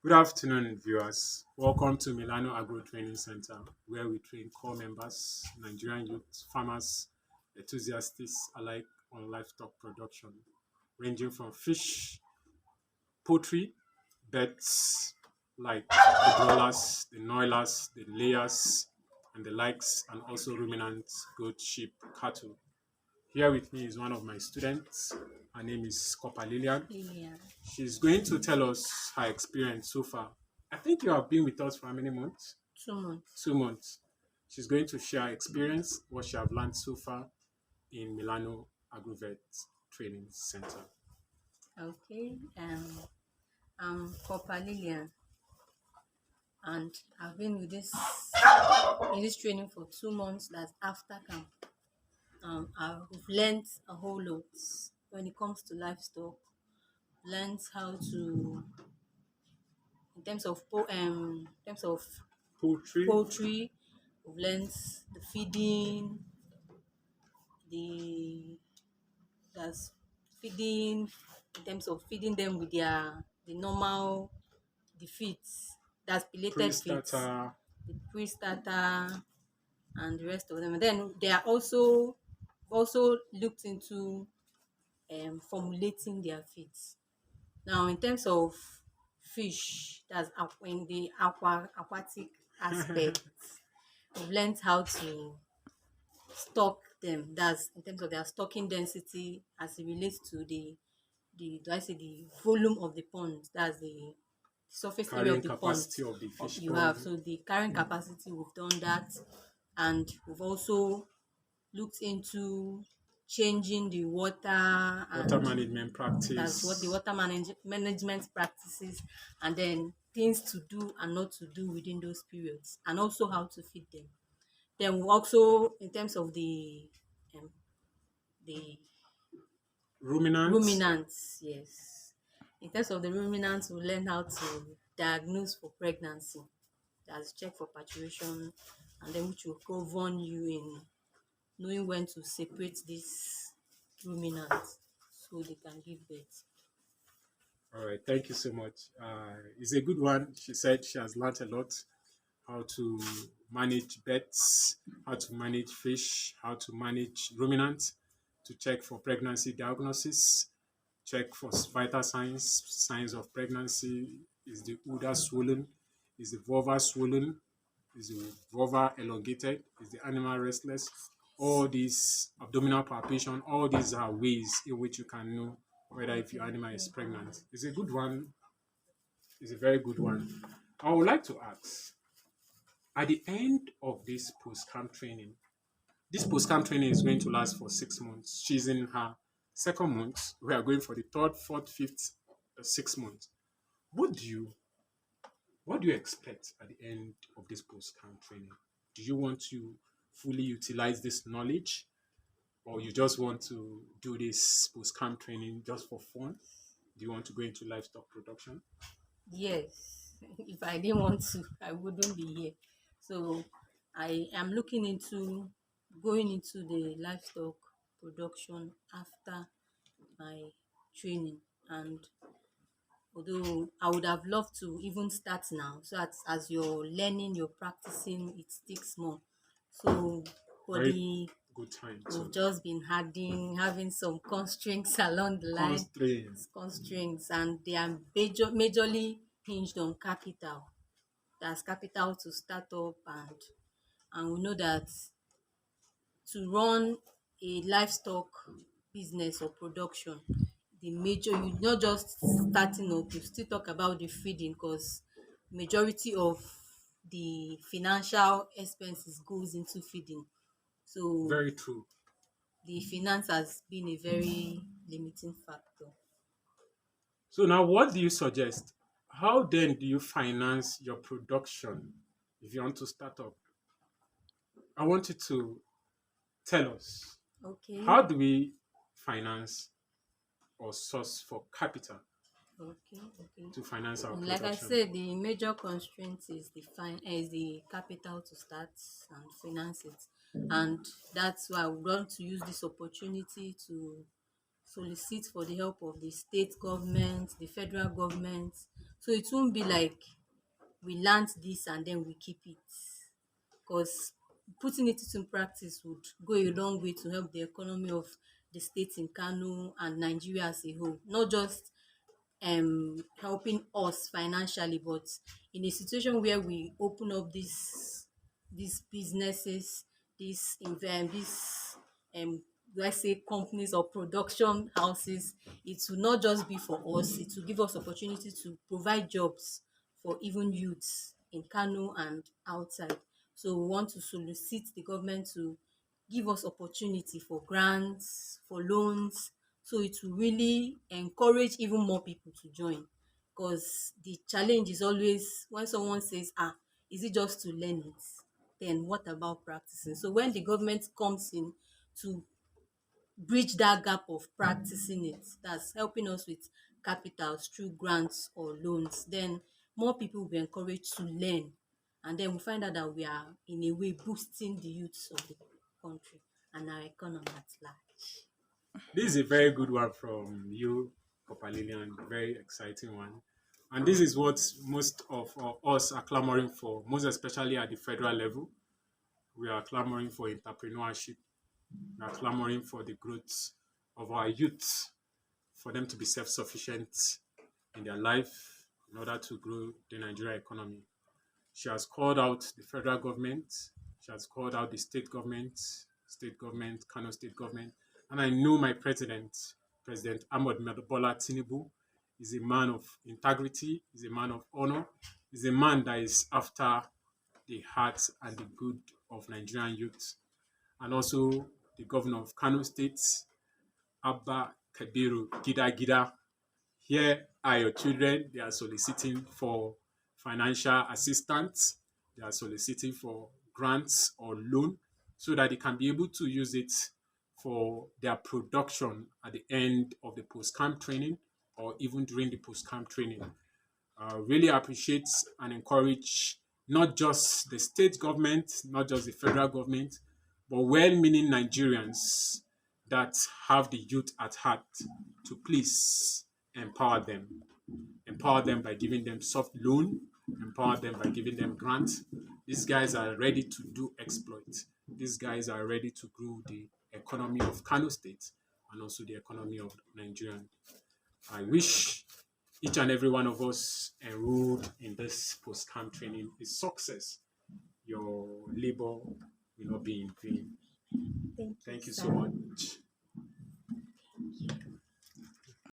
Good afternoon, viewers. Welcome to Milano Agro Training Center, where we train core members, Nigerian youth, farmers, enthusiasts alike on livestock production, ranging from fish, poultry, birds like the broilers, the noilers, the layers, and the likes, and also ruminants, goat, sheep, cattle. Here with me is one of my students. Her name is Copper Lillian. Yeah, She's going to tell us her experience so far. I think you have been with us for how many months? 2 months. 2 months. She's going to share her experience, what she have learned so far in Milano Agrovet Training Center. Okay. I'm Copper Lillian, and I've been with this in this training for 2 months. That's after camp. I've learned a whole lot when it comes to livestock. Learned how to, in terms of Poultry, poultry. We've learned the feeding, the that's feeding in terms of feeding them with the normal the feeds, that's pillated feeds, pre-starter, the pre-starter and the rest of them. And then they are also looked into formulating their feeds. Now, in terms of fish, that's in the aquatic aspect, we've learned how to stock them. That's in terms of their stocking density as it relates to the do I say the volume of the pond. That's the surface area carrying of the pond capacity of the fish you have. pond, So the carrying capacity, we've done that, and we've also looked into changing the water, water and management that's what the practice. management practices, and then things to do and not to do within those periods, and also how to feed them. Then we also, in terms of the Ruminants, ruminants, yes. In terms of the ruminants, we learn how to diagnose for pregnancy. That's check for parturition, and then which will govern you in knowing when to separate these ruminants so they can give birth. all right, thank you so much. It's a good one. She said she has learned a lot how to manage bets, how to manage fish, how to manage ruminants, to check for pregnancy diagnosis, check for vital signs, signs of pregnancy. Is the udder swollen? Is the vulva swollen? Is the vulva elongated? Is the animal restless? All these abdominal palpation, all these are ways in which you can know whether if your animal is pregnant. It's a good one. It's a very good one. I would like to ask, at the end of this post-camp training is going to last for 6 months. She's in her second month. We are going for the third, fourth, fifth, 6 months. What do you what do you expect at the end of this post-camp training? Do you want to fully utilize this knowledge, or you just want to do this post-camp training just for fun? Do you want to go into livestock production? Yes, if I didn't want to, I wouldn't be here. So I am looking into going into the livestock production after my training. And although I would have loved to even start now, so that as you're learning, you're practicing, it sticks more. So for Very the good time we've to just been having some constraints along the line, constrain. constraints, and they are majorly hinged on capital. That's capital to start up, and we know that to run a livestock business or production, the major you not just starting up, you still talk about the feeding, because majority of the financial expenses goes into feeding. So Very true. the finance has been a very limiting factor. So now what do you suggest? How then do you finance your production if you want to start up? I want you to tell us, Okay, how do we finance or source for capital okay. to finance our Like I production? said, the major constraint is the capital to start and finance it, and that's why we want to use this opportunity to solicit for the help of the state government, the federal government, So it won't be like we learnt this and then we keep it, because putting it into practice would go a long way to help the economy of the state in Kano and Nigeria as a whole, not just helping us financially, but in a situation where we open up these businesses, these let's say companies or production houses, it will not just be for us, it will give us opportunity to provide jobs for even youths in Kano and outside. So we want to solicit the government to give us opportunity for grants, for loans, so it will really encourage even more people to join. Because the challenge is always when someone says, is it just to learn it? Then what about practicing? So when the government comes in to bridge that gap of practicing it, that's helping us with capitals through grants or loans, then more people will be encouraged to learn. And then we find out that we are in a way boosting the youths of the country and our economy at large. This is a very good one from you, Papa Lillian. Very exciting one. And this is what most of us are clamoring for, most especially at the federal level. We are clamoring for entrepreneurship. We are clamoring for the growth of our youth, for them to be self-sufficient in their life in order to grow the Nigeria economy. She has called out the federal government. She has called out the state government, Kano state government. And I know my president, President Ahmed Bola Tinubu, is a man of integrity, is a man of honor, is a man that is after the heart and the good of Nigerian youth. And also the governor of Kano State, Abba Kabiru Gida Gida. Here are your children. They are soliciting for financial assistance. They are soliciting for grants or loan so that they can be able to use it for their production at the end of the post-camp training or even during the post-camp training. Really appreciate and encourage not just the state government, not just the federal government, but well-meaning Nigerians that have the youth at heart to please empower them. Empower them by giving them soft loan, empower them by giving them grants. These guys are ready to do exploit. These guys are ready to grow the economy of Kano State and also the economy of Nigeria. I wish each and every one of us enrolled in this post-camp training is success. Your labor will not be in vain. Thank you, Thank you so sir. much.